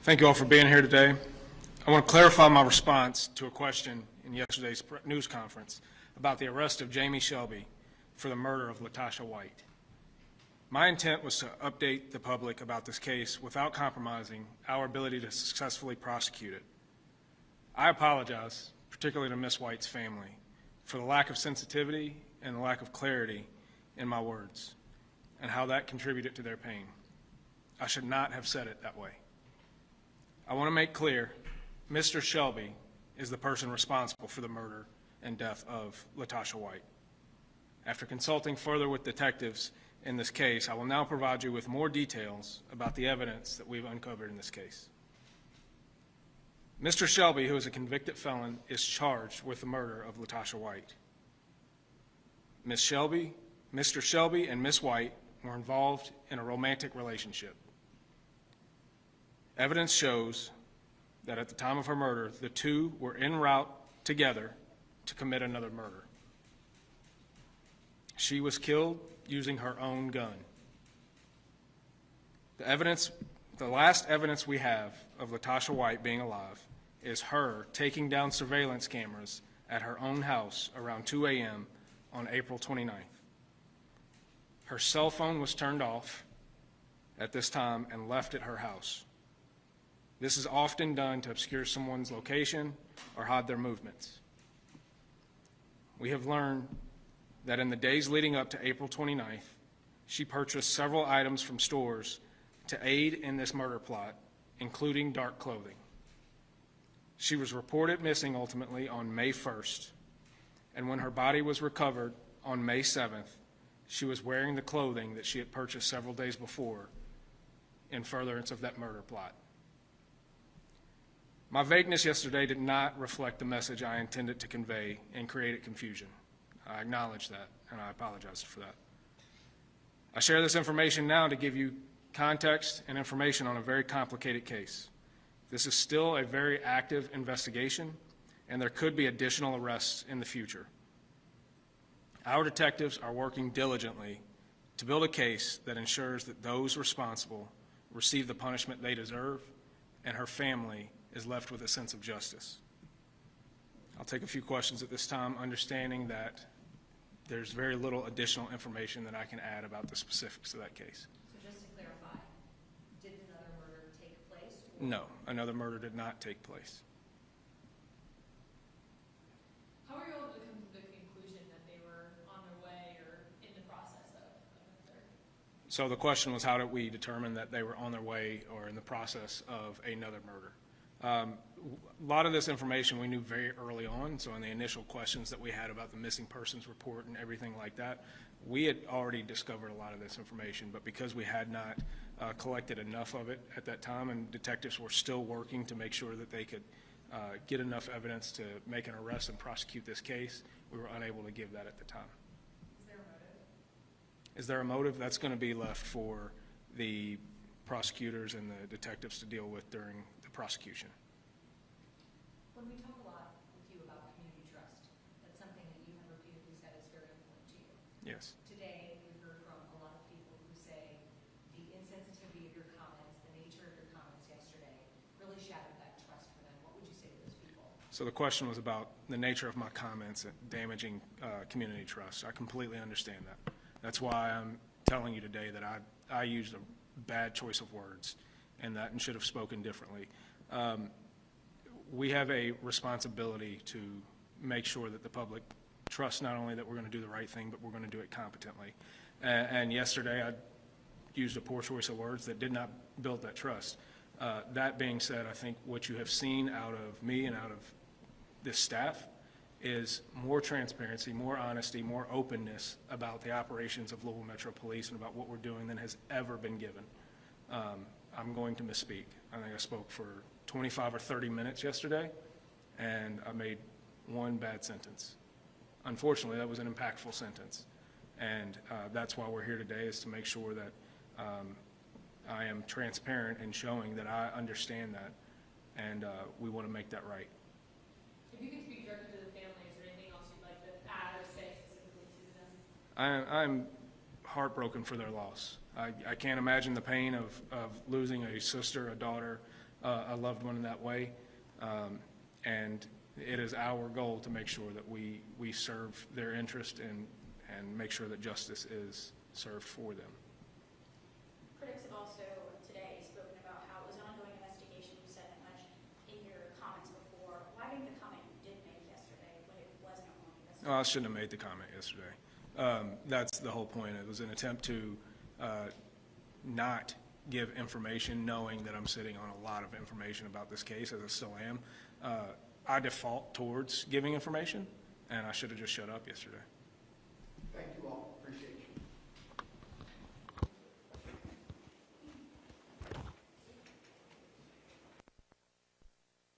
Thank you all for being here today. I want to clarify my response to a question in yesterday's news conference about the arrest of Jamie Shelby for the murder of Latasha White. My intent was to update the public about this case without compromising our ability to successfully prosecute it. I apologize, particularly to Ms. White's family, for the lack of sensitivity and the lack of clarity in my words and how that contributed to their pain. I should not have said it that way. I want to make clear, Mr. Shelby is the person responsible for the murder and death of Latasha White. After consulting further with detectives in this case, I will now provide you with more details about the evidence that we've uncovered in this case. Mr. Shelby, who is a convicted felon, is charged with the murder of Latasha White. Mr. Shelby and Ms. White were involved in a romantic relationship. Evidence shows that at the time of her murder, the two were en route together to commit another murder. She was killed using her own gun. The last evidence we have of Latasha White being alive is her taking down surveillance cameras at her own house around 2 a.m. on April 29th. Her cell phone was turned off at this time and left at her house. This is often done to obscure someone's location or hide their movements. We have learned that in the days leading up to April 29th, she purchased several items from stores to aid in this murder plot, including dark clothing. She was reported missing ultimately on May 1st, and when her body was recovered on May 7th, she was wearing the clothing that she had purchased several days before in furtherance of that murder plot. My vagueness yesterday did not reflect the message I intended to convey and created confusion. I acknowledge that, and I apologize for that. I share this information now to give you context and information on a very complicated case. This is still a very active investigation, and there could be additional arrests in the future. Our detectives are working diligently to build a case that ensures that those responsible receive the punishment they deserve, and her family is left with a sense of justice. I'll take a few questions at this time, understanding that there's very little additional information that I can add about the specifics of that case. So just to clarify, did another murder take place? No, another murder did not take place. How were you able to come to the conclusion that they were on their way or in the process of a third? So the question was, how did we determine that they were on their way or in the process of another murder? A lot of this information we knew very early on, so in the initial questions that we had about the missing persons report and everything like that, we had already discovered a lot of this information, but because we had not collected enough of it at that time, and detectives were still working to make sure that they could get enough evidence to make an arrest and prosecute this case, we were unable to give that at the time. Is there a motive? Is there a motive? That's going to be left for the prosecutors and the detectives to deal with during the prosecution. When we talk a lot with you about community trust, that's something that you have repeatedly said is very important to you. Yes. Today, we've heard from a lot of people who say the insensitivity of your comments, the nature of your comments yesterday really shattered that trust for them. What would you say to those people? So the question was about the nature of my comments damaging community trust. I completely understand that. That's why I'm telling you today that I used a bad choice of words and should have spoken differently. We have a responsibility to make sure that the public trusts not only that we're going to do the right thing, but we're going to do it competently. And yesterday I used a poor choice of words that did not build that trust. That being said, I think what you have seen out of me and out of this staff is more transparency, more honesty, more openness about the operations of Louisville Metro Police and about what we're doing than has ever been given. I'm going to misspeak. I think I spoke for 25 or 30 minutes yesterday, and I made one bad sentence. Unfortunately, that was an impactful sentence, and that's why we're here today, is to make sure that I am transparent in showing that I understand that, and we want to make that right. If you could speak directly to the family, is there anything else you'd like to add or say specifically to them? I'm heartbroken for their loss. I can't imagine the pain of losing a sister, a daughter, a loved one in that way. And it is our goal to make sure that we serve their interest and make sure that justice is served for them. Critics have also today spoken about how it was an ongoing investigation. You said that much in your comments before. Why make the comment you did make yesterday when it was an ongoing investigation? Oh, I shouldn't have made the comment yesterday. That's the whole point. It was an attempt to not give information, knowing that I'm sitting on a lot of information about this case, as I still am. I default towards giving information, and I should have just shut up yesterday.